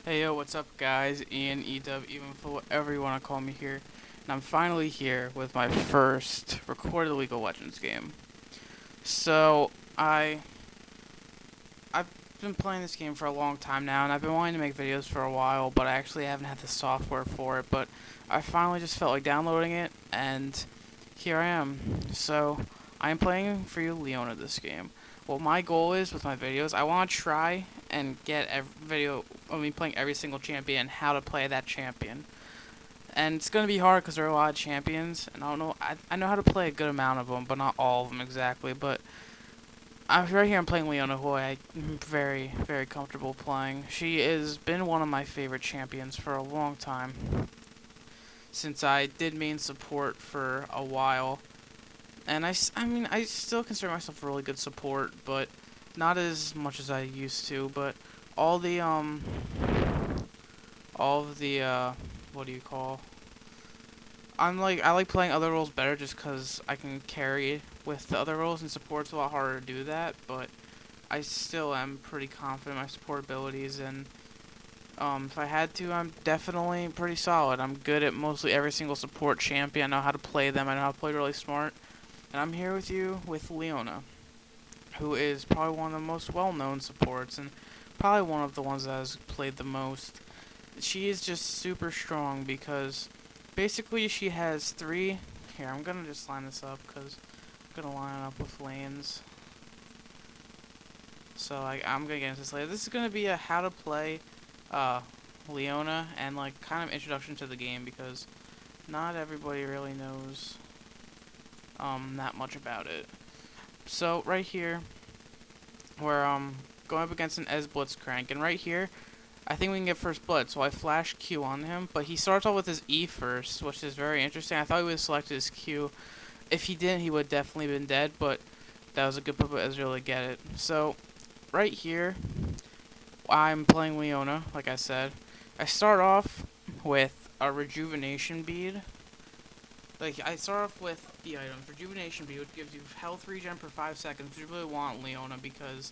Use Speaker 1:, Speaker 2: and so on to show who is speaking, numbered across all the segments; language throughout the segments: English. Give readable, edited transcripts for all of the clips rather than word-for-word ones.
Speaker 1: Hey yo, what's up guys? Ian, EW, even for whatever you want to call me here. And I'm finally here with my first recorded League of Legends game. So, I've been playing this game for a long time now, and I've been wanting to make videos for a while, but I actually haven't had the software for it, but I finally just felt like downloading it, and here I am. So, I am playing for you Leona this game. What my goal is with my videos, I want to try and get every video of me playing every single champion, and how to play that champion. And it's going to be hard because there are a lot of champions, and I don't know, I know how to play a good amount of them, but not all of them exactly, but right here I'm playing Leona, who I'm very, very comfortable playing. She has been one of my favorite champions for a long time, since I did main support for a while. And I mean, I still consider myself a really good support, but not as much as I used to. But all the, all of the, what do you call? I like playing other roles better just because I can carry with the other roles, and support's a lot harder to do that, but I still am pretty confident in my support abilities, and if I had to, I'm definitely pretty solid. I'm good at mostly every single support champion. I know how to play them. I know how to play really smart. And I'm here with you with Leona, who is probably one of the most well-known supports, and probably one of the ones that has played the most. She is just super strong because basically she has three. Here, I'm gonna just line this up because I'm gonna line up with lanes. So I'm gonna get into this later. This is gonna be a how to play Leona, and like kind of introduction to the game, because not everybody really knows that much about it. So right here, we're going up against an Ez Blitzcrank, and right here, I think we can get first blood. So I flash Q on him, but he starts off with his E first, which is very interesting. I thought he would have selected his Q. If he didn't, he would have definitely been dead, but that was a good put by Ezreal to get it. So right here, I'm playing Leona, like I said. I start off with a rejuvenation bead. Like, I start off with the items. Rejuvenation bead, which gives you health regen per 5 seconds. You really want Leona because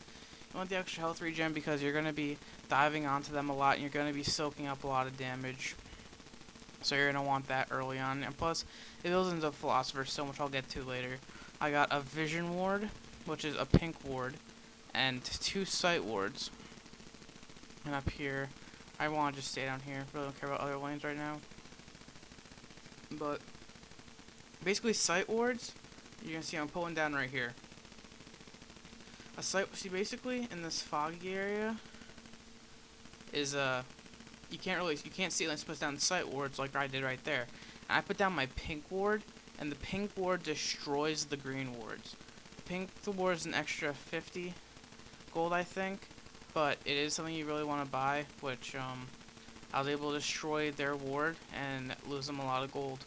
Speaker 1: you want the extra health regen, because you're going to be diving onto them a lot, and you're going to be soaking up a lot of damage. So you're going to want that early on. And plus, it builds into Philosopher, so much I'll get to later. I got a Vision Ward, which is a pink ward, and 2 Sight Wards. And up here, I want to just stay down here. Really don't care about other lanes right now. But basically, Sight Wards, you're going to see I'm pulling down right here. See, basically, in this foggy area, is, you can't see it unless you put down Sight Wards like I did right there. And I put down my pink ward, and the pink ward destroys the green wards. The ward is an extra 50 gold, I think, but it is something you really want to buy, which, I was able to destroy their ward and lose them a lot of gold.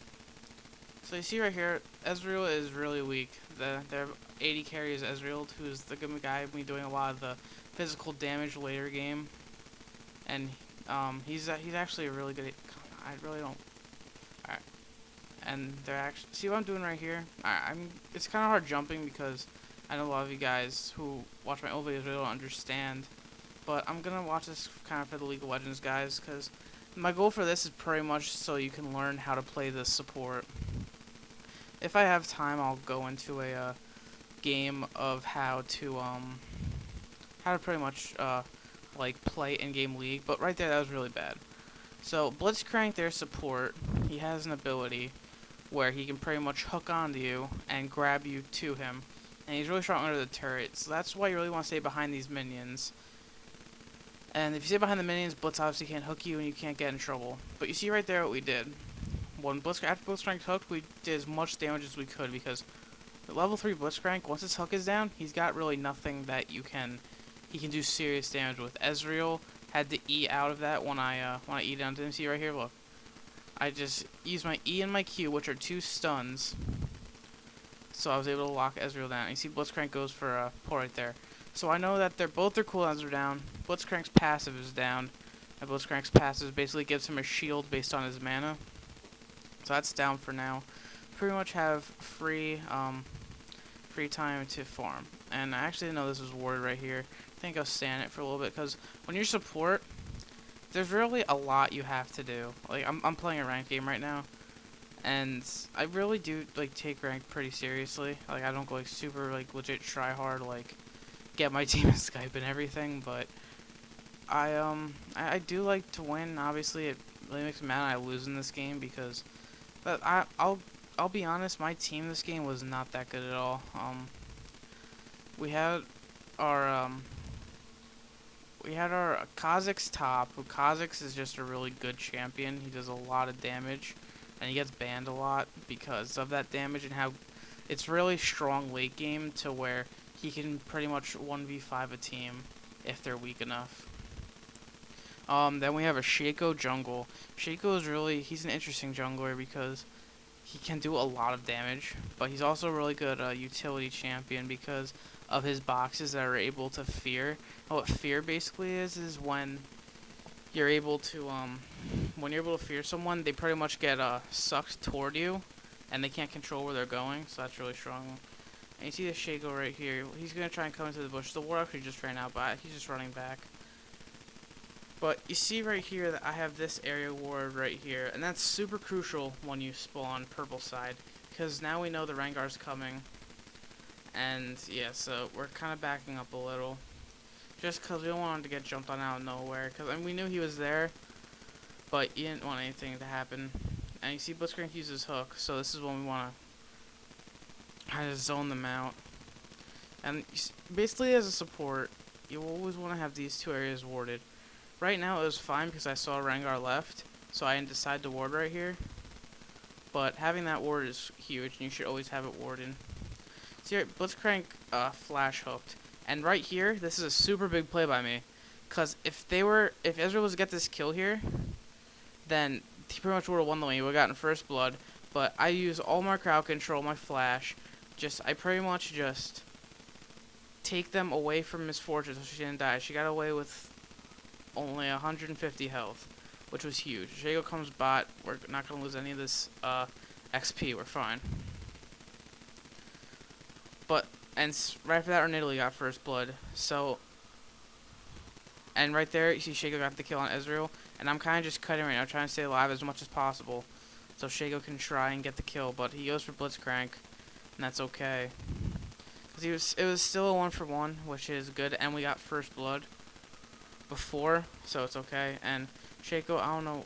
Speaker 1: So you see right here, Ezreal is really weak. Their 80 carry is Ezreal, who's the good guy me doing a lot of the physical damage later game, and he's actually a really good. I really don't. Alright, and they're actually, see what I'm doing right here. It's kind of hard jumping because I know a lot of you guys who watch my old videos really don't understand, but I'm gonna watch this kind of for the League of Legends guys, because my goal for this is pretty much so you can learn how to play this support. If I have time, I'll go into a game of how to pretty much like play in-game League. But right there, that was really bad. So Blitzcrank, their support, he has an ability where he can pretty much hook onto you and grab you to him, and he's really strong under the turret. So that's why you really want to stay behind these minions. And if you stay behind the minions, Blitz obviously can't hook you, and you can't get in trouble. But you see right there what we did. After Blitzcrank hooked, we did as much damage as we could, because the level 3 Blitzcrank, once his hook is down, he's got really nothing that he can do serious damage with. Ezreal had to E out of that when I E down to him. See right here, look. I just used my E and my Q, which are 2 stuns, so I was able to lock Ezreal down. You see Blitzcrank goes for a pull right there. So I know that both their cooldowns are down. Blitzcrank's passive is down, and Blitzcrank's passive basically gives him a shield based on his mana. So that's down for now. Pretty much have free time to farm. And I actually didn't know this was warded right here. I think I'll stand it for a little bit, because when you're support, there's really a lot you have to do. Like, I'm playing a ranked game right now, and I really do, like, take ranked pretty seriously. Like, I don't go, like, super, like, legit try hard, like, get my team in Skype and everything, but I do like to win. Obviously, it really makes me mad when I lose in this game because, but I'll be honest, my team this game was not that good at all. We had our Kazakh's top, who Kazakh's is just a really good champion. He does a lot of damage, and he gets banned a lot because of that damage and how it's really strong late game to where he can pretty much 1v5 a team if they're weak enough. Then we have a Shaco jungle. Shaco is really, he's an interesting jungler because he can do a lot of damage, but he's also really good utility champion because of his boxes that are able to fear. And what fear basically is when you're able to fear someone, they pretty much get sucked toward you, and they can't control where they're going. So that's really strong. And you see the Shaco right here. He's gonna try and come into the bush. The ward actually just ran out, but he's just running back. But you see right here that I have this area ward right here, and that's super crucial when you spawn purple side, because now we know the Rengar's coming, and yeah, so we're kind of backing up a little, just because we don't want him to get jumped on out of nowhere, because I mean, we knew he was there, but you didn't want anything to happen. And you see Blitzcrank uses hook, so this is when we want to kind of zone them out. And basically as a support, you always want to have these two areas warded. Right now it was fine because I saw Rengar left, so I didn't decide to ward right here. But having that ward is huge, and you should always have it warded. See here, Blitzcrank flash hooked. And right here, this is a super big play by me. Because if Ezreal was to get this kill here, then he pretty much would have won the lane. He would have gotten first blood. But I use all my crowd control, my flash. I pretty much just take them away from Misfortune so she didn't die. She got away with only 150 health, which was huge. Shaco comes bot. We're not going to lose any of this XP. We're fine. And right after that, our Nidalee got first blood. So, and right there, you see Shaco got the kill on Ezreal. And I'm kind of just cutting right now, trying to stay alive as much as possible, so Shaco can try and get the kill. But he goes for Blitzcrank, and that's okay. Because it was still a 1-for-1, which is good, and we got first blood before, so it's okay. And Shaco, I don't know,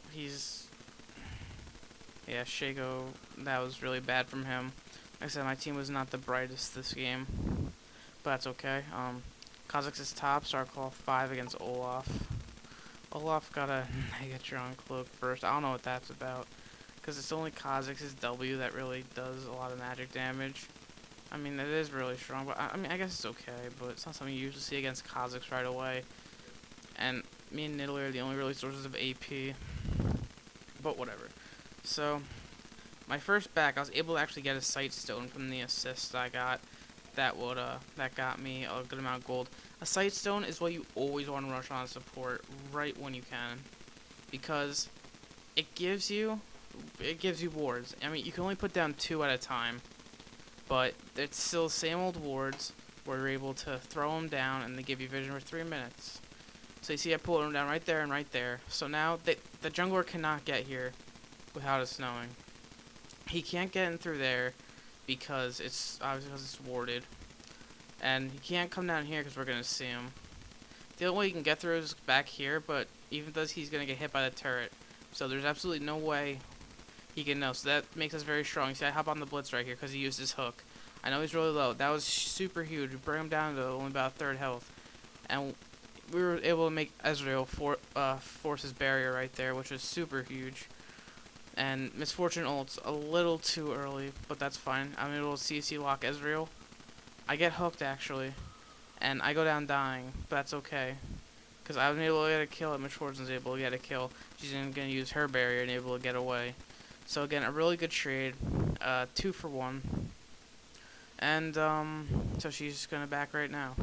Speaker 1: yeah, Shaco, that was really bad from him. Like I said, my team was not the brightest this game, but that's okay. Kazakh's top, Starclaw 5 against Olaf. Olaf got a Megatron cloak first. I don't know what that's about, because it's only Kazakh's W that really does a lot of magic damage. I mean, it is really strong, but I mean, I guess it's okay, but it's not something you usually see against Kazakhs right away. And me and Nidalee are the only really sources of AP, but whatever. So, my first back, I was able to actually get a sight stone from the assist I got. That got me a good amount of gold. A sight stone is what you always want to rush on support right when you can, because it gives you wards. I mean, you can only put down 2 at a time, but it's still the same old wards where you're able to throw them down and they give you vision for 3 minutes. So you see I pulled them down right there and right there. So now the jungler cannot get here without it snowing. He can't get in through there because it's obviously because it's warded. And he can't come down here because we're going to see him. The only way he can get through is back here, but even though he's going to get hit by the turret. So there's absolutely no way he can know. So that makes us very strong. See, I hop on the blitz right here because he used his hook. I know he's really low. That was super huge. We bring him down to only about 1/3 health. And we were able to make Ezreal force his barrier right there, which was super huge. And Misfortune ults a little too early, but that's fine. I'm able to CC lock Ezreal. I get hooked, actually, and I go down dying, but that's okay. Because I was able to get a kill, and Misfortune's able to get a kill. She's going to use her barrier and able to get away. So again, a really good trade, 2-for-1. And, so she's going to back right now.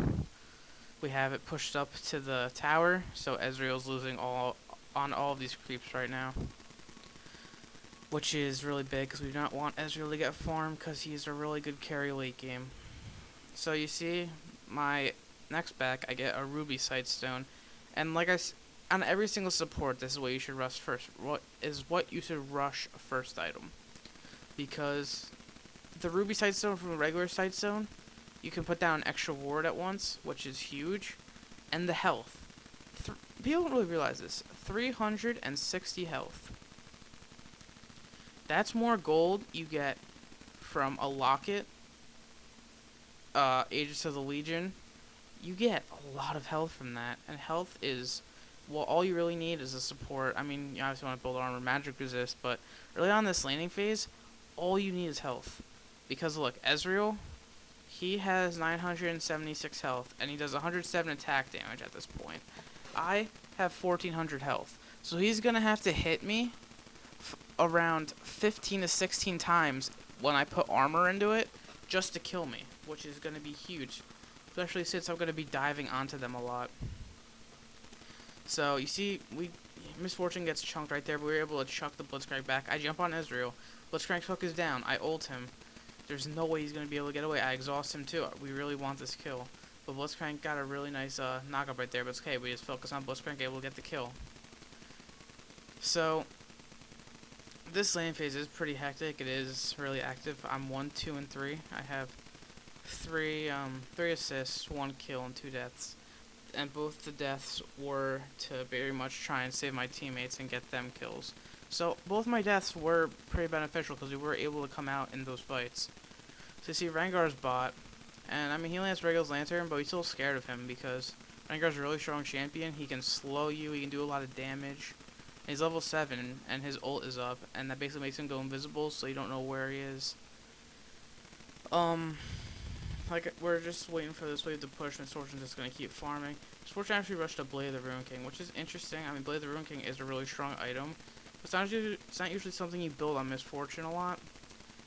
Speaker 1: We have it pushed up to the tower, so Ezreal's losing on all of these creeps right now. Which is really big, because we do not want Ezreal to get farmed, because he's a really good carry late game. So you see, my next back, I get a Ruby Sightstone. And like on every single support, this is what you should rush first. What you should rush first item, because the ruby sightstone from the regular sightstone, you can put down an extra ward at once, which is huge, and the health. People don't really realize this. 360 health. That's more gold you get from a locket, Aegis of the Legion. You get a lot of health from that, and health is, well, all you really need is a support. I mean, you obviously want to build armor, magic resist, but early on this laning phase, all you need is health. Because look, Ezreal, he has 976 health, and he does 107 attack damage at this point. I have 1400 health, so he's gonna have to hit me around 15 to 16 times when I put armor into it just to kill me, which is gonna be huge, especially since I'm gonna be diving onto them a lot. So you see, Misfortune gets chunked right there, but we were able to chuck the Blitzcrank back. I jump on Ezreal, Blitzcrank's hook is down, I ult him. There's no way he's gonna be able to get away. I exhaust him too. We really want this kill. But Blitzcrank got a really nice knock-up right there, but it's okay. We just focus on Blitzcrank, able to get the kill. So, this lane phase is pretty hectic. It is really active. I'm 1, 2, and 3. I have three assists, 1 kill, and 2 deaths. And both the deaths were to very much try and save my teammates and get them kills. So, both my deaths were pretty beneficial because we were able to come out in those fights. So, you see Rengar's bot. And, I mean, he only has Regal's Lantern, but we're still scared of him because Rengar's a really strong champion. He can slow you, he can do a lot of damage. And he's level 7, and his ult is up, and that basically makes him go invisible, so you don't know where he is. Like, we're just waiting for this wave to push, Misfortune's just gonna keep farming. Misfortune actually rushed a Blade of the Ruin King, which is interesting. I mean, Blade of the Ruin King is a really strong item. It's not usually something you build on Misfortune a lot,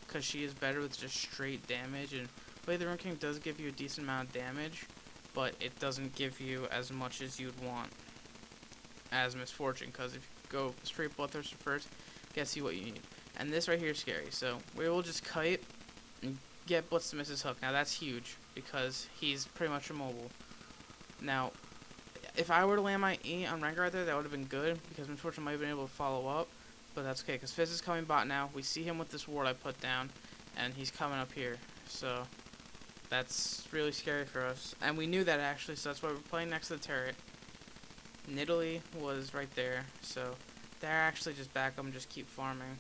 Speaker 1: because she is better with just straight damage, and Blade of the Ruin King does give you a decent amount of damage, but it doesn't give you as much as you'd want as Misfortune, because if you go straight Bloodthirster first, guess you what you need. And this right here is scary, so we will just kite and get Blitz to miss his hook. Now that's huge, because he's pretty much immobile. Now, if I were to land my E on Rengar there, that would have been good, because Misfortune might have been able to follow up, but that's okay, because Fizz is coming bot now. We see him with this ward I put down, and he's coming up here, so that's really scary for us. And we knew that actually, so that's why we're playing next to the turret. Nidalee was right there, so they're actually just back up and just keep farming.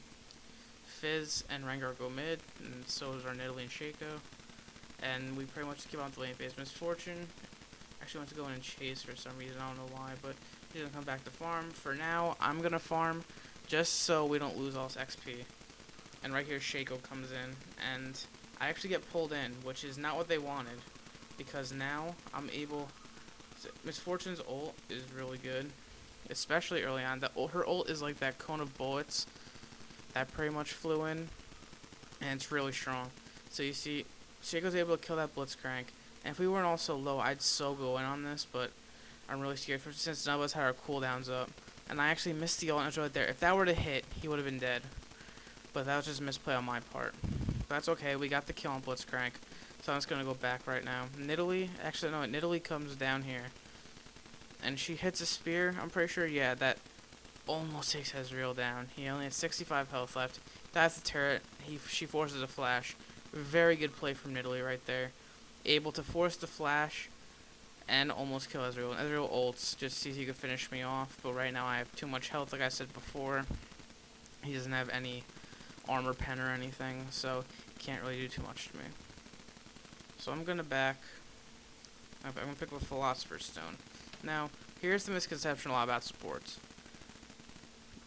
Speaker 1: Fizz and Rengar go mid, and so does our Nidalee and Shaco. And we pretty much keep on the lane phase. Misfortune actually wants to go in and chase for some reason, I don't know why, but he doesn't come back to farm. For now, I'm gonna farm just so we don't lose all this XP. And right here, Shaco comes in, and I actually get pulled in, which is not what they wanted, because now I'm able. Misfortune's ult is really good, especially early on. Her ult is like that cone of bullets that pretty much flew in, and it's really strong. So you see, Shaco's able to kill that Blitzcrank, and if we weren't all so low, I'd so go in on this, but I'm really scared since none of us had our cooldowns up, and I actually missed the ult right there. If that were to hit, he would have been dead, but that was just a misplay on my part. That's okay, we got the kill on Blitzcrank, so I'm just gonna go back right now. Nidalee, actually no, Nidalee comes down here, and she hits a spear. I'm pretty sure, yeah, that almost takes Ezreal down. He only has 65 health left. That's the turret. She forces a flash. Very good play from Nidalee right there. Able to force the flash and almost kill Ezreal. And Ezreal ults just sees he could finish me off, but right now I have too much health, like I said before. He doesn't have any armor pen or anything, so he can't really do too much to me. So I'm gonna back. I'm gonna pick up a Philosopher's Stone. Now, here's the misconception a lot about supports.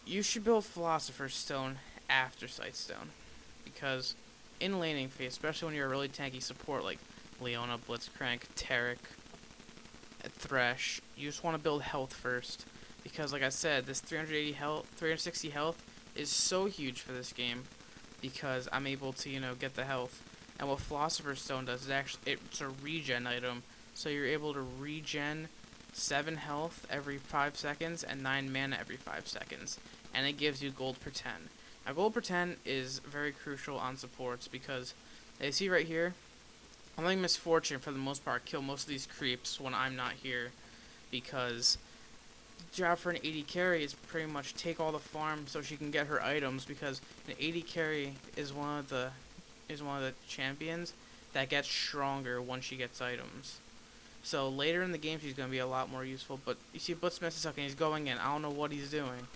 Speaker 1: You should build Philosopher's Stone after Sightstone, because in laning phase, especially when you're a really tanky support like Leona, Blitzcrank, Taric, Thresh, you just want to build health first, because like I said, this 360 health is so huge for this game, because I'm able to, you know, get the health. And what Philosopher's Stone does is it's a regen item, so you're able to regen 7 health every 5 seconds and 9 mana every 5 seconds, and it gives you gold per 10. Now gold per 10 is very crucial on supports, because as you see right here, I'm letting Misfortune for the most part kill most of these creeps when I'm not here, because job for an 80 carry is pretty much take all the farm so she can get her items, because an 80 carry is one of the champions that gets stronger once she gets items. So later in the game she's gonna be a lot more useful. But you see Blitzmith is sucking, he's going in. I don't know what he's doing.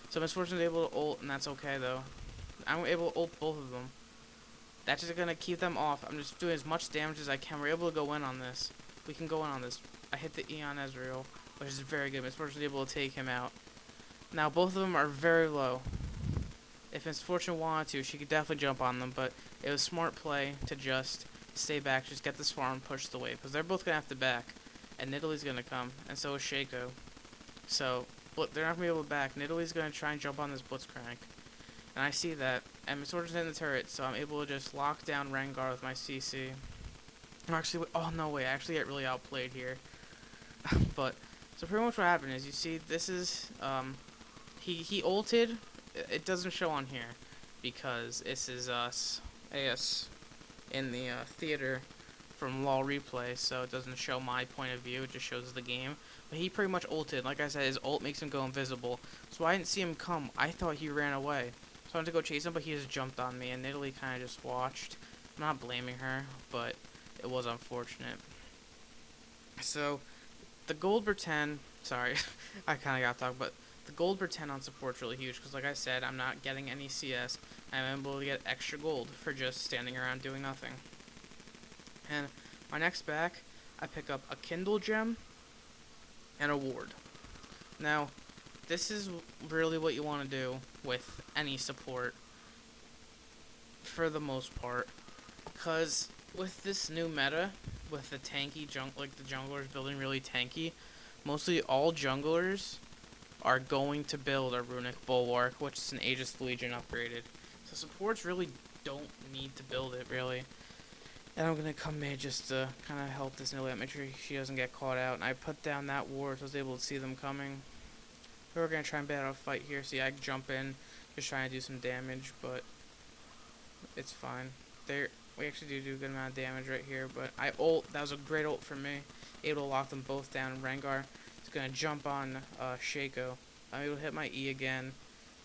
Speaker 1: So Miss Fortune's able to ult, and that's okay though. I'm able to ult both of them. That's just gonna keep them off. I'm just doing as much damage as I can. We're able to go in on this. We can go in on this. I hit the E on Ezreal, which is very good. Miss Fortune's able to take him out. Now both of them are very low. If Miss Fortune wanted to, she could definitely jump on them, but it was smart play to just stay back, just get this farm and push the wave, because they're both gonna have to back, and Nidalee's gonna come, and so is Shaco. So, but they're not gonna be able to back. Nidalee's gonna try and jump on this Blitzcrank, and I see that, and Miss Fortune's in the turret, so I'm able to just lock down Rengar with my CC. Actually, oh no way, I actually get really outplayed here. But so pretty much what happened is, you see, this is he ulted. It doesn't show on here because this is AS in the theater from LOL replay, so it doesn't show my point of view. It just shows the game. But he pretty much ulted. Like I said, his ult makes him go invisible. So I didn't see him come. I thought he ran away. So I wanted to go chase him, but he just jumped on me, and Nidalee kind of just watched. I'm not blaming her, but it was unfortunate. So the gold per 10, sorry, I kind of got to talk, but the gold per 10 on support's really huge, because like I said, I'm not getting any CS. I'm able to get extra gold for just standing around doing nothing. And my next back, I pick up a Kindle gem and a ward. Now, this is really what you want to do with any support, for the most part, because with this new meta, with the tanky like the junglers building really tanky, mostly all junglers are going to build a Runic Bulwark, which is an Aegis Legion upgraded. So supports really don't need to build it, really. And I'm going to come mid just to kind of help this Nidalee out, make sure she doesn't get caught out. And I put down that ward, so I was able to see them coming. We're going to try and bat out a fight here. See, I jump in, just trying to do some damage, but it's fine. We actually do a good amount of damage right here, but I ult. That was a great ult for me. Able to lock them both down. Rengar is going to jump on Shaco. I'm able to hit my E again.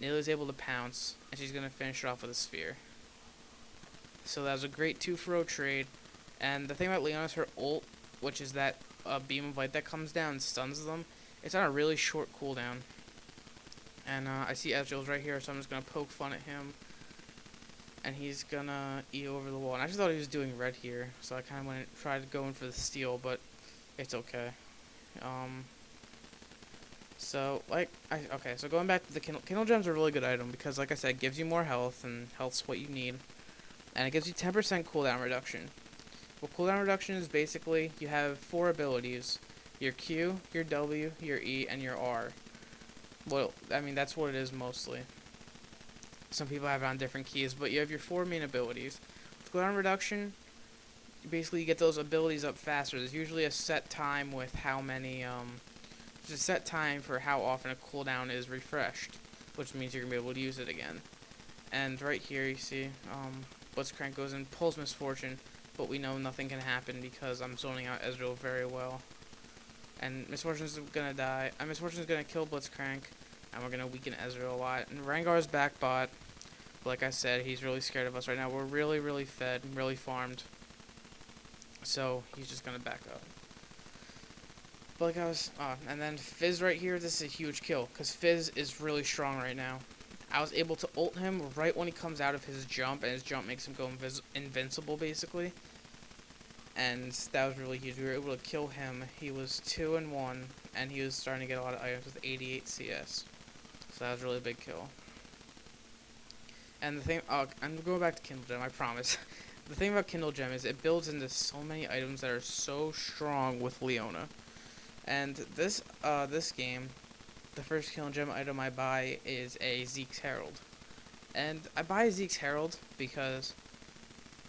Speaker 1: Nidalee's able to pounce, and she's going to finish it off with a sphere. So that was a great 2-for-0 trade. And the thing about Leona is her ult, which is that beam of light that comes down and stuns them. It's on a really short cooldown. And I see Ezreal's right here, so I'm just going to poke fun at him. And he's going to E over the wall. And I just thought he was doing red here, so I kind of went and tried to go in for the steal, but it's okay. So going back to the Kindle Gem's a really good item, because like I said, it gives you more health, and health's what you need. And it gives you 10% cooldown reduction. Well, cooldown reduction is basically, you have 4 abilities. Your Q, your W, your E, and your R. Well, I mean, that's what it is mostly. Some people have it on different keys, but you have your 4 main abilities. With cooldown reduction, basically you get those abilities up faster. There's usually a set time with how many, there's a set time for how often a cooldown is refreshed, which means you're going to be able to use it again. And right here you see, Blitzcrank goes and pulls Miss Fortune, but we know nothing can happen because I'm zoning out Ezreal very well. And Miss Fortune's gonna die. Miss Fortune's gonna kill Blitzcrank, and we're gonna weaken Ezreal a lot. And Rengar's back bot. Like I said, he's really scared of us right now. We're really, really fed, really farmed. So he's just gonna back up. But like I was, and then Fizz right here. This is a huge kill because Fizz is really strong right now. I was able to ult him right when he comes out of his jump, and his jump makes him go invincible, basically. And that was really huge. We were able to kill him. He was 2-1, and he was starting to get a lot of items with 88 CS. So that was a really big kill. And the thing, I'm going back to Kindle Gem, I promise. The thing about Kindle Gem is it builds into so many items that are so strong with Leona. And this game, the first Kindle Gem item I buy is a Zeke's Herald. And I buy Zeke's Herald because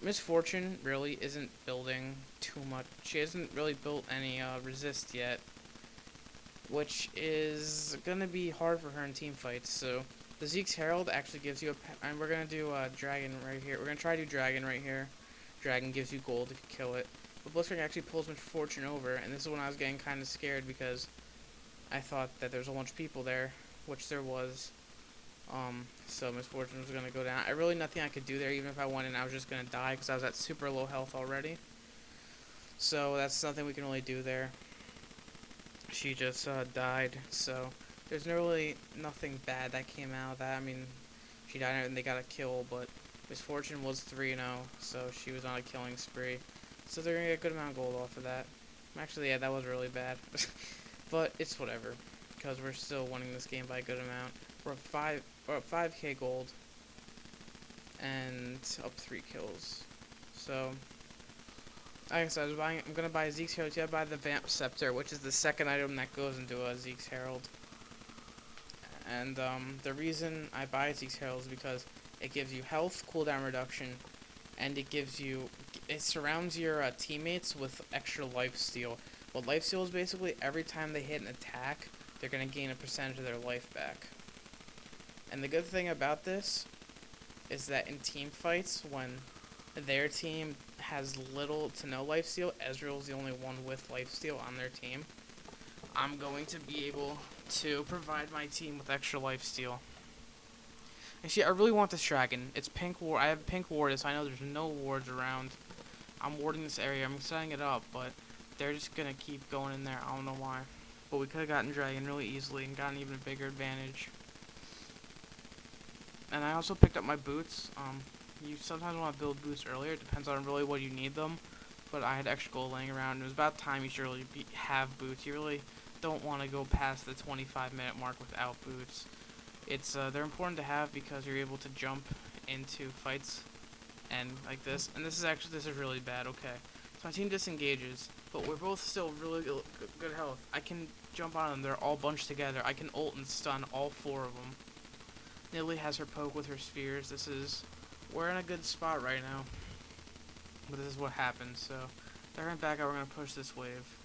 Speaker 1: Miss Fortune really isn't building too much. She hasn't really built any resist yet, which is gonna be hard for her in team fights. So the Zeke's Herald actually gives you and we're gonna do dragon right here. We're gonna try to do dragon right here. Dragon gives you gold if you kill it. But Blitzcrank actually pulls Miss Fortune over, and this is when I was getting kind of scared because I thought that there was a bunch of people there, which there was. So Misfortune was gonna go down. I really nothing I could do there. Even if I went in, I was just gonna die because I was at super low health already. So that's nothing we can really do there. She just died. So there's really nothing bad that came out of that. I mean, she died and they got a kill, but Misfortune was 3-0, so she was on a killing spree. So they're gonna get a good amount of gold off of that. Actually, yeah, that was really bad. But it's whatever, because we're still winning this game by a good amount. We're up 5k gold, and up 3 kills. So, like I said, I'm gonna buy Zeke's Herald. Yeah, buy the Vamp Scepter, which is the second item that goes into a Zeke's Herald. And the reason I buy Zeke's Herald is because it gives you health, cooldown reduction, and it surrounds your teammates with extra lifesteal. What lifesteal is basically every time they hit an attack, they're going to gain a percentage of their life back. And the good thing about this is that in team fights, when their team has little to no lifesteal, Ezreal's the only one with lifesteal on their team, I'm going to be able to provide my team with extra lifesteal. Actually, I really want this dragon. It's pink ward. I have pink ward, so I know there's no wards around. I'm warding this area. I'm setting it up, but they're just gonna keep going in there. I don't know why. But we could have gotten dragon really easily and gotten even a bigger advantage. And I also picked up my boots. You sometimes want to build boots earlier. It depends on really what you need them. But I had extra gold laying around. It was about time you should really have boots. You really don't want to go past the 25-minute mark without boots. They're important to have because you're able to jump into fights and like this. And this is really bad. Okay, so my team disengages, but we're both still really good health. I can jump on them. They're all bunched together. I can ult and stun all 4 of them. Nilly has her poke with her spheres. We're in a good spot right now. But this is what happens. So they're going back out. We're gonna push this wave.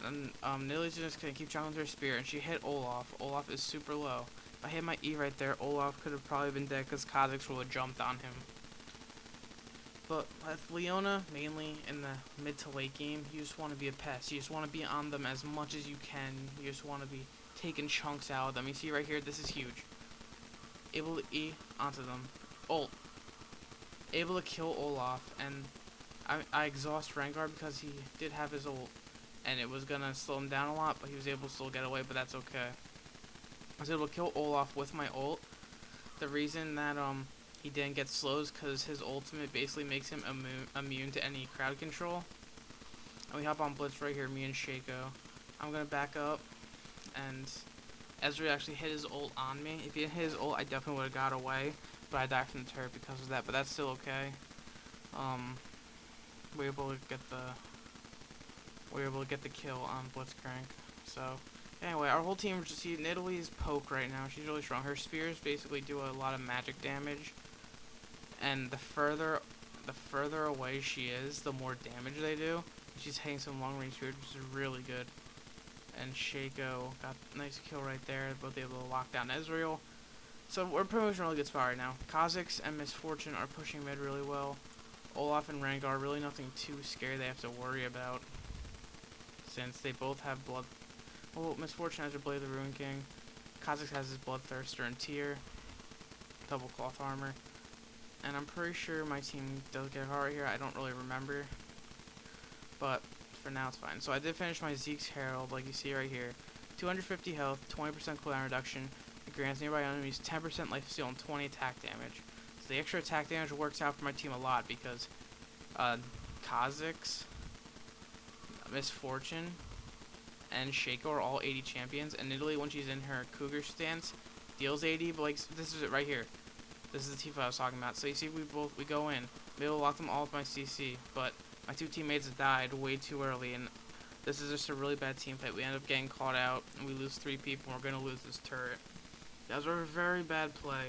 Speaker 1: And Nilly's just gonna keep jumping with her spear, and she hit Olaf. Olaf is super low. If I hit my E right there, Olaf could have probably been dead because Kha'Zix would have jumped on him. But with Leona, mainly in the mid to late game, you just want to be a pest. You just want to be on them as much as you can. You just want to be taking chunks out of them. You see right here, this is huge. Able to E onto them. Ult. Able to kill Olaf, and I exhaust Rengar because he did have his ult. And it was gonna slow him down a lot, but he was able to still get away, but that's okay. I was able to kill Olaf with my ult. The reason that he didn't get slowed is because his ultimate basically makes him immune to any crowd control. And we hop on Blitz right here, me and Shaco. I'm gonna back up, and Ezreal actually hit his ult on me. If he didn't hit his ult, I definitely would have got away, but I died from the turret because of that, but that's still okay. We were able to get the kill on Blitzcrank. So, anyway, our whole team, see, Nidalee is poke right now. She's really strong. Her spears basically do a lot of magic damage. And the further away she is, the more damage they do. She's hitting some long range spears, which is really good. And Shaco got a nice kill right there. Both able to lock down Ezreal. So we're pretty much in a really good spot right now. Kha'Zix and Misfortune are pushing mid really well. Olaf and Rengar, really nothing too scary they have to worry about, since they both have blood. Well, Misfortune has her Blade of the Ruin King. Kha'Zix has his Bloodthirster and Tear. Double cloth armor. And I'm pretty sure my team does get hard right here. I don't really remember. But for now it's fine. So I did finish my Zeke's Herald, like you see right here. 250 health, 20% cooldown reduction. It grants nearby enemies 10% lifesteal and 20 attack damage. So the extra attack damage works out for my team a lot because Kha'Zix, Misfortune, and Shaco are all 80 champions, and Nidalee, when she's in her Cougar stance, deals 80, but like, this is it right here. This is the team fight I was talking about. So you see, we go in. Maybe we'll lock them all with my CC, but my 2 teammates died way too early, and this is just a really bad team fight. We end up getting caught out, and we lose 3 people, and we're gonna lose this turret. That was a very bad play.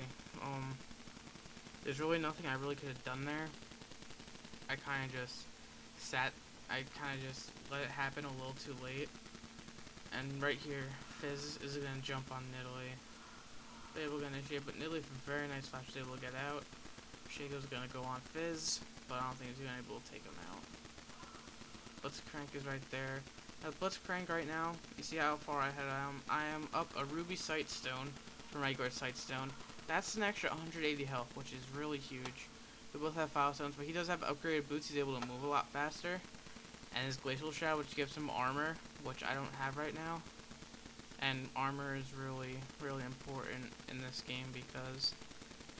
Speaker 1: There's really nothing I really could have done there. I kind of just let it happen a little too late. And right here, Fizz is going to jump on Nidalee. They're able to initiate, but Nidalee, with a very nice flash, was able to get out. Shaco's going to go on Fizz, but I don't think he's going to be able to take him out. Blitzcrank is right there. At Blitzcrank right now, you see how far ahead I am. I am up a Ruby Sightstone from regular Sightstone. That's an extra 180 health, which is really huge. We both have File Stones, but he does have upgraded boots. He's able to move a lot faster. And his Glacial Shroud, which gives him armor, which I don't have right now. And armor is really, really important in this game because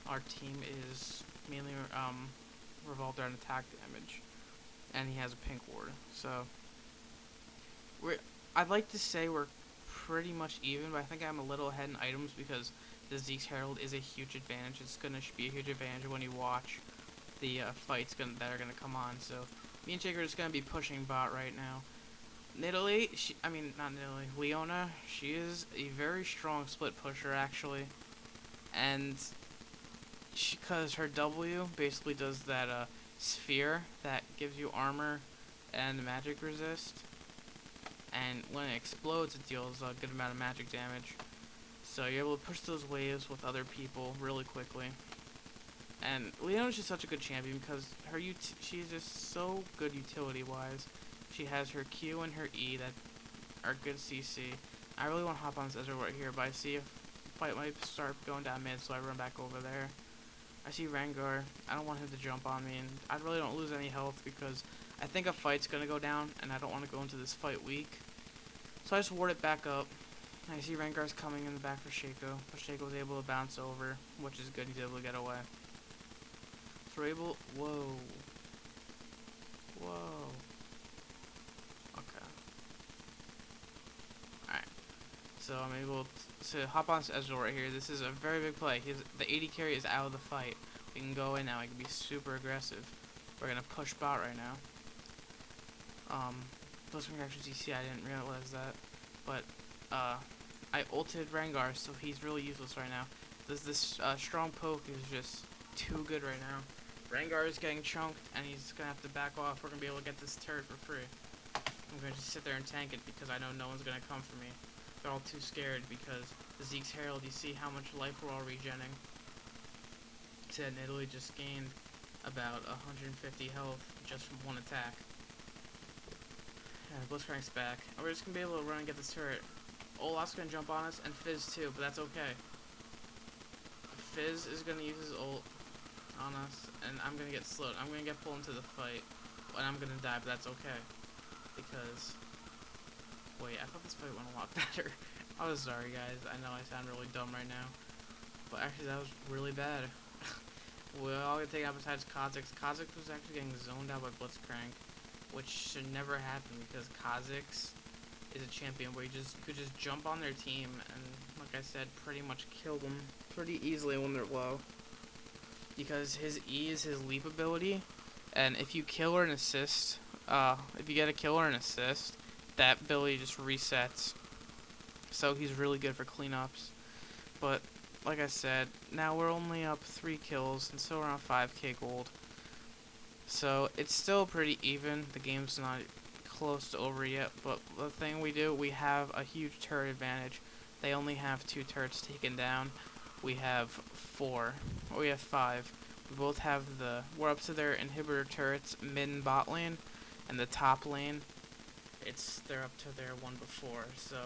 Speaker 1: our team is mainly revolved around attack damage. And he has a pink ward. So, I'd like to say we're pretty much even, but I think I'm a little ahead in items because the Zeke's Herald is a huge advantage. It's going to be a huge advantage when you watch the fights that are going to come on. So, me and Shaker are just going to be pushing bot right now. Nidalee, not Nidalee, Leona, she is a very strong split pusher actually. And because her W basically does that sphere that gives you armor and magic resist. And when it explodes, it deals a good amount of magic damage. So you're able to push those waves with other people really quickly. And Leona's just such a good champion because she's just so good utility-wise. She has her Q and her E that are good CC. I really want to hop on this Ezreal right here, but I see a fight might start going down mid, so I run back over there. I see Rengar. I don't want him to jump on me, and I really don't lose any health because I think a fight's going to go down, and I don't want to go into this fight weak. So I just ward it back up. I see Rengar's coming in the back for Shaco, but Shaco was able to bounce over, which is good. He's able to get away. So we're able... Whoa. Whoa. Okay. Alright. So I'm able to hop on this Ezreal right here. This is a very big play. The AD carry is out of the fight. We can go in now. I can be super aggressive. We're going to push bot right now. Those reactions you see, I didn't realize that. But, I ulted Rengar, so he's really useless right now. This strong poke is just too good right now. Rengar is getting chunked, and he's going to have to back off. We're going to be able to get this turret for free. I'm going to just sit there and tank it because I know no one's going to come for me. They're all too scared because the Zeke's Herald, you see how much life we're all regenning. Said Nidalee just gained about 150 health just from one attack. Yeah, Blitzcrank's back. And we're just going to be able to run and get this turret. Olaf's going to jump on us, and Fizz too, but that's okay. Fizz is going to use his ult on us, and I'm going to get slowed. I'm going to get pulled into the fight, and I'm going to die, but that's okay. Because... Wait, I thought this fight went a lot better. I was sorry, guys. I know I sound really dumb right now. But actually, that was really bad. We're all going to take out besides Kha'Zix. Kha'Zix was actually getting zoned out by Blitzcrank, which should never happen because Kha'Zix is a champion where you could just jump on their team and, like I said, pretty much kill them pretty easily when they're low. Because his E is his leap ability, and if you kill or an assist, if you get a kill or an assist, that ability just resets. So he's really good for cleanups. But, like I said, now we're only up 3 kills and still around 5k gold. So it's still pretty even. The game's not close to over yet, but the thing we have a huge turret advantage. They only have 2 turrets taken down. We have 4. Or we have 5. We both have we're up to their inhibitor turrets mid and bot lane, and the top lane, they're up to their one before. So,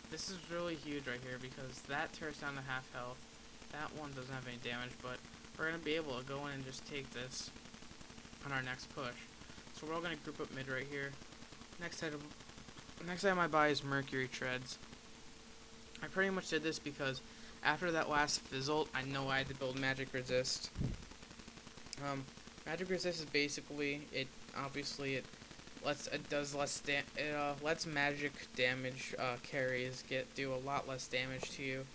Speaker 1: this is really huge right here because that turret's down to half health. That one doesn't have any damage, but we're going to be able to go in and just take this on our next push. So we're all going to group up mid right here. Next item I buy is Mercury Treads. I pretty much did this because after that last Fizzle, I know I had to build Magic Resist. Magic Resist is basically, it lets magic damage carries do a lot less damage to you.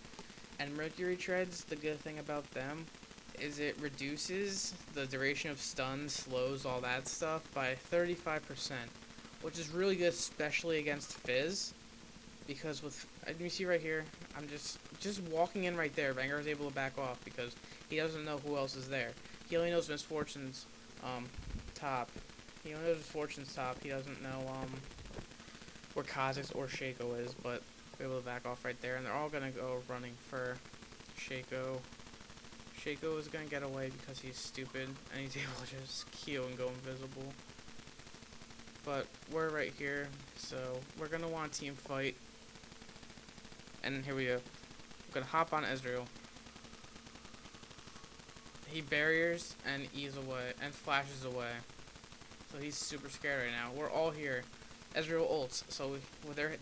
Speaker 1: And Mercury Treads, the good thing about them is it reduces the duration of stun, slows, all that stuff by 35%, which is really good, especially against Fizz. Because you see right here, I'm just walking in right there. Rengar is able to back off because he doesn't know who else is there. He only knows Misfortune's top. He only knows Misfortune's top. He doesn't know where Kha'Zix or Shaco is, but we're able to back off right there. And they're all gonna go running for Shaco. Shaco is gonna get away because he's stupid and he's able to just Q and go invisible. But we're right here, so we're gonna want a team fight. And here we go. We're gonna hop on Ezreal. He barriers and E's away and flashes away. So he's super scared right now. We're all here. Ezreal ults, so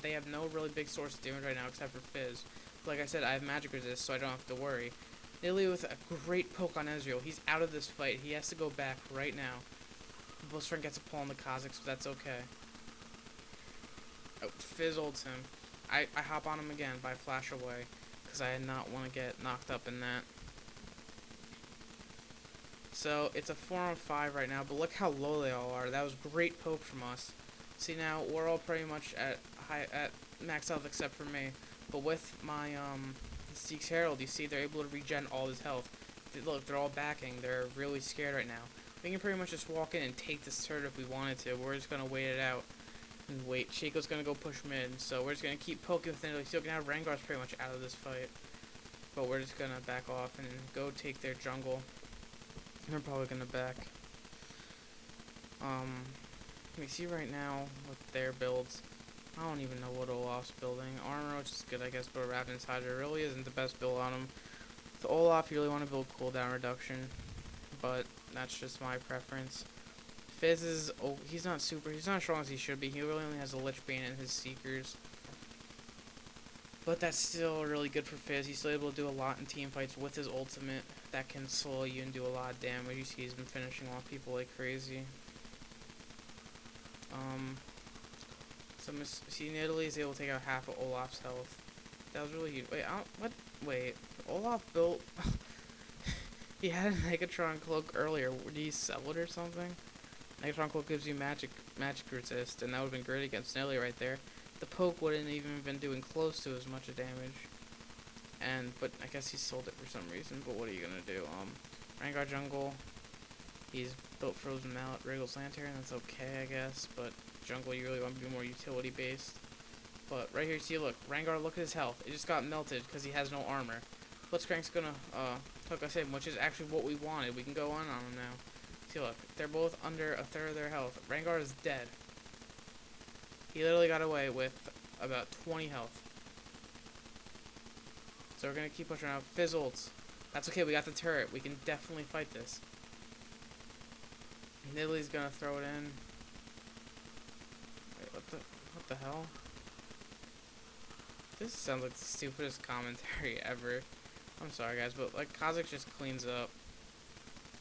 Speaker 1: they have no really big source of damage right now except for Fizz. Like I said, I have magic resist, so I don't have to worry. Nidalee with a great poke on Ezreal. He's out of this fight. He has to go back right now. Blitzcrank gets a pull on the Kha'Zix, but that's okay. Oh, Fizz ults him. I hop on him again by flash away, because I did not want to get knocked up in that. So it's a 4-on-5 right now, but look how low they all are. That was great poke from us. See, now we're all pretty much at max health except for me. But with my Zeke's Herald, you see they're able to regen all his health. Look, they're all backing. They're really scared right now. We can pretty much just walk in and take this turret if we wanted to. We're just gonna wait it out and wait. Shaco's gonna go push mid, so we're just gonna keep poking with it. So now Rengar's pretty much out of this fight, but we're just gonna back off and go take their jungle. We're probably gonna back. We see right now with their builds. I don't even know what Olaf's building. Armor, which is good, I guess, but Raven's Hydra really isn't the best build on him. With Olaf, you really want to build cooldown reduction, but that's just my preference. Fizz is, he's not as strong as he should be. He really only has a Lich Bane and his Seekers. But that's still really good for Fizz. He's still able to do a lot in team fights with his ultimate that can slow you and do a lot of damage. You see he's been finishing off people like crazy. See, Nidalee is able to take out half of Olaf's health. That was really huge. Wait, Olaf built... he had a Megatron cloak earlier. Did he sell it or something? Megatron cloak gives you magic resist, and that would have been great against Nidalee right there. The poke wouldn't even been doing close to as much damage. But I guess he sold it for some reason, but what are you gonna do? Rengar jungle. He's built Frozen Mallet, Wriggle's Lantern, that's okay, I guess, but jungle, you really want to be more utility-based. But right here, see, look, Rengar, look at his health. It just got melted because he has no armor. Blitzcrank's gonna hook us in, which is actually what we wanted. We can go on him now. See, look, they're both under a third of their health. Rengar is dead. He literally got away with about 20 health. So we're gonna keep pushing out. Fizz ults. That's okay, we got the turret. We can definitely fight this. Nidalee's gonna throw it in. Wait, what the hell? This sounds like the stupidest commentary ever. I'm sorry guys, but like Kha'Zix just cleans up.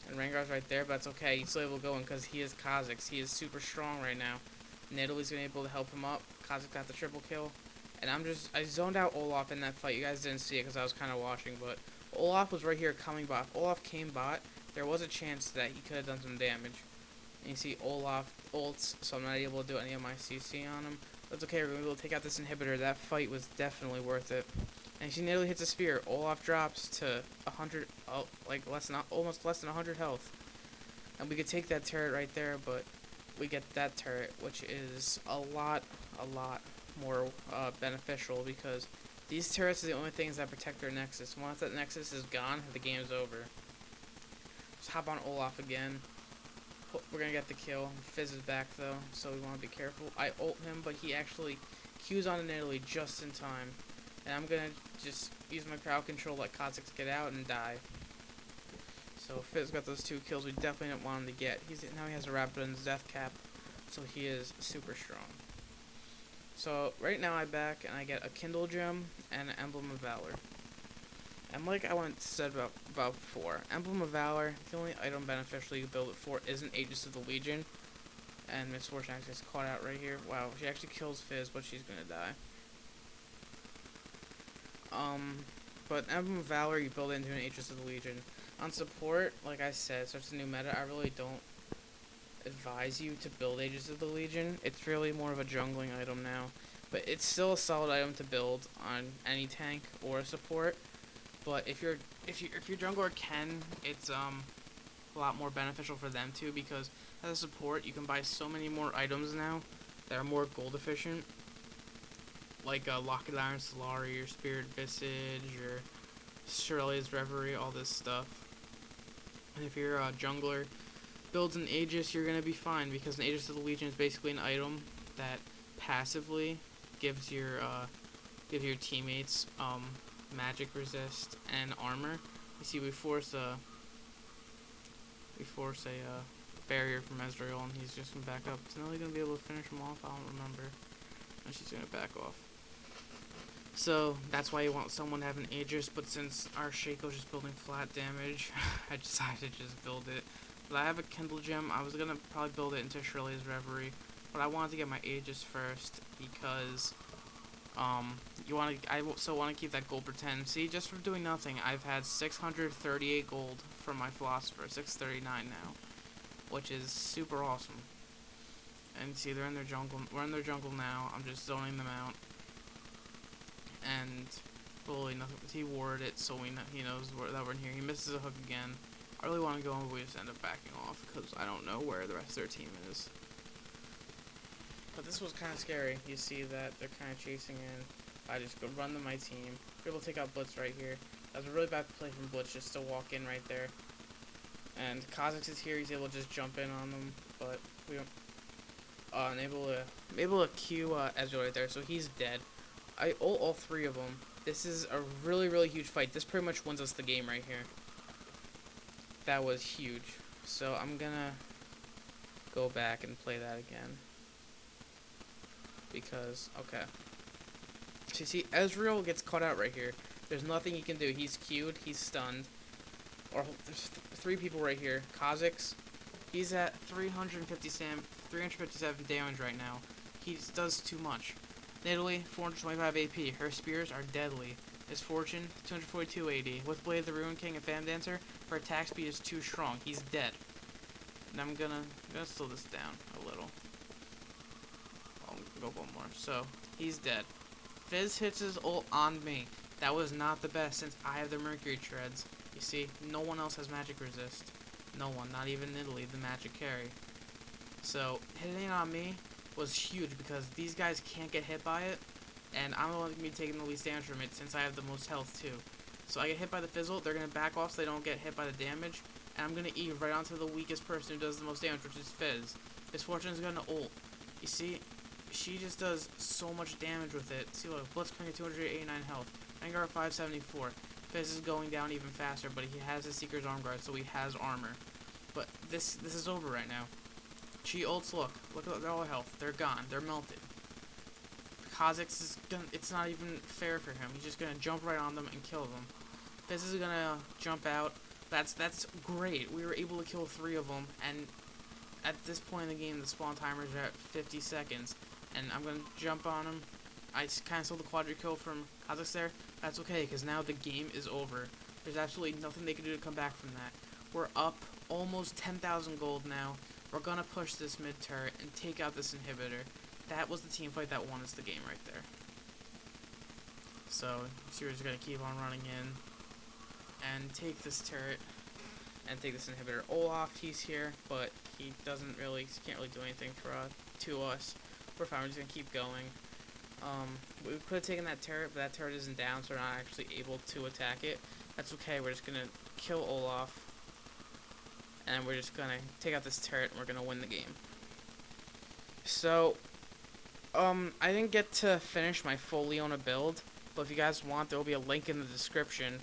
Speaker 1: And Rengar's right there, but it's okay. He's still able to go in because he is Kha'Zix. He is super strong right now. Nidalee's gonna be able to help him up. Kha'Zix got the triple kill. And I zoned out Olaf in that fight. You guys didn't see it because I was kind of watching, but Olaf was right here coming bot. If Olaf came bot, there was a chance that he could have done some damage. And you see Olaf ults, so I'm not able to do any of my CC on him. That's okay, we're going to be able to take out this inhibitor. That fight was definitely worth it. And you see Nidalee hits a spear. Olaf drops to 100, almost less than 100 health. And we could take that turret right there, but we get that turret, which is a lot more beneficial because these turrets are the only things that protect their nexus. Once that nexus is gone, the game's over. Just hop on Olaf again. We're gonna get the kill. Fizz is back though, so we want to be careful. I ult him, but he actually Q's on Nidalee just in time. And I'm gonna just use my crowd control, let Kha'Zix get out and die. So Fizz got those 2 kills we definitely didn't want him to get. Now he has a Rapidon's death cap, so he is super strong. So right now I back and I get a Kindle Gem and an Emblem of Valor. And like I said about before, Emblem of Valor, the only item beneficial you can build it for isn't Aegis of the Legion. And Miss Fortune actually gets caught out right here. Wow, she actually kills Fizz, but she's gonna die. But Emblem of Valor, you build it into an Aegis of the Legion. On support, like I said, so it's a new meta, I really don't advise you to build Aegis of the Legion. It's really more of a jungling item now. But it's still a solid item to build on any tank or a support. But if your jungler can, it's a lot more beneficial for them too, because as a support you can buy so many more items now that are more gold efficient, like Locket Iron Solari, or Spirit Visage, or Shirley's Reverie, all this stuff. And if you're a jungler, builds an Aegis, you're gonna be fine, because an Aegis of the Legion is basically an item that passively gives your teammates magic resist and armor. You see, we force a barrier from Ezreal, and he's just gonna back up. Is Nelly gonna be able to finish him off? I don't remember. And she's gonna back off. So that's why you want someone to have an Aegis, but since our Shaco's just building flat damage, I decided to just build it. But I have a Kindle Gem. I was gonna probably build it into Shirley's Reverie, but I wanted to get my Aegis first because I still want to keep that gold per 10. See, just from doing nothing, I've had 638 gold from my Philosopher, 639 now, which is super awesome. And see, they're in their jungle. We're in their jungle now. I'm just zoning them out. And fully nothing. He warded it, so he knows that we're in here. He misses a hook again. I really want to go in, but we just end up backing off because I don't know where the rest of their team is. But this was kind of scary. You see that they're kind of chasing in. I just go run to my team. We're able to take out Blitz right here. That was a really bad play from Blitz just to walk in right there. And Kha'Zix is here. He's able to just jump in on them, but we don't. I'm able to Q Ezreal right there, so he's dead. I ult all three of them. This is a really, really huge fight. This pretty much wins us the game right here. That was huge. So I'm gonna go back and play that again. Because, okay. So you see, Ezreal gets caught out right here. There's nothing he can do. He's Q'd, he's stunned. Or there's three people right here. Kha'Zix, he's at 357 damage right now. He does too much. Nidalee, 425 AP. Her spears are deadly. His Fortune, 242 AD. With Blade of the Ruin King and Phantom Dancer, her attack speed is too strong. He's dead. And I'm gonna slow this down a little. I'll go one more. So, he's dead. Fizz hits his ult on me. That was not the best since I have the Mercury Treads. You see, no one else has magic resist. No one, not even Nidalee, the magic carry. So, hitting on me was huge because these guys can't get hit by it, and I'm the one gonna be taking the least damage from it since I have the most health too. So I get hit by the fizzle, they're gonna back off so they don't get hit by the damage, and I'm gonna E right onto the weakest person who does the most damage, which is Fizz. His Fortune's gonna ult. You see, she just does so much damage with it. See, look, Blitzcrank at 289 health, Rengar at 574. Fizz is going down even faster, but he has his Seeker's Arm Guard, so he has armor. But this is over right now. She ults, look at their all health. They're gone. They're melted. Kha'Zix is gonna, it's not even fair for him. He's just gonna jump right on them and kill them. Fizz is gonna jump out. That's great. We were able to kill 3 of them, and at this point in the game, the spawn timers are at 50 seconds. And I'm gonna jump on him. I canceled the quadra kill from Kha'Zix there. That's okay, because now the game is over. There's absolutely nothing they can do to come back from that. We're up almost 10,000 gold now. We're gonna push this mid turret and take out this inhibitor. That was the team fight that won us the game right there. So, we're just gonna keep on running in and take this turret and take this inhibitor. Olaf, he's here, but he can't really do anything to us. We're fine. We're just gonna keep going. We could have taken that turret, but that turret isn't down, so we're not actually able to attack it. That's okay. We're just gonna kill Olaf. And we're just gonna take out this turret and we're gonna win the game. So, I didn't get to finish my full Leona build, but if you guys want, there will be a link in the description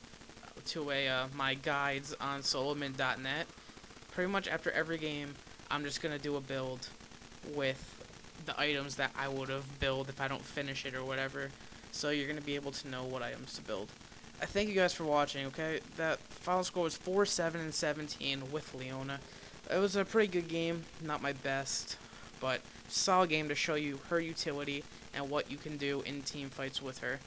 Speaker 1: to my guides on solomon.net. Pretty much after every game, I'm just gonna do a build with the items that I would have built if I don't finish it or whatever. So you're gonna be able to know what items to build. I thank you guys for watching, okay? That final score was 4-7-17 with Leona. It was a pretty good game, not my best, but solid game to show you her utility and what you can do in team fights with her.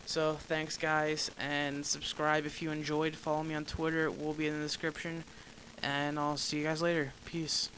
Speaker 1: So, thanks guys, and subscribe if you enjoyed. Follow me on Twitter, it will be in the description, and I'll see you guys later. Peace.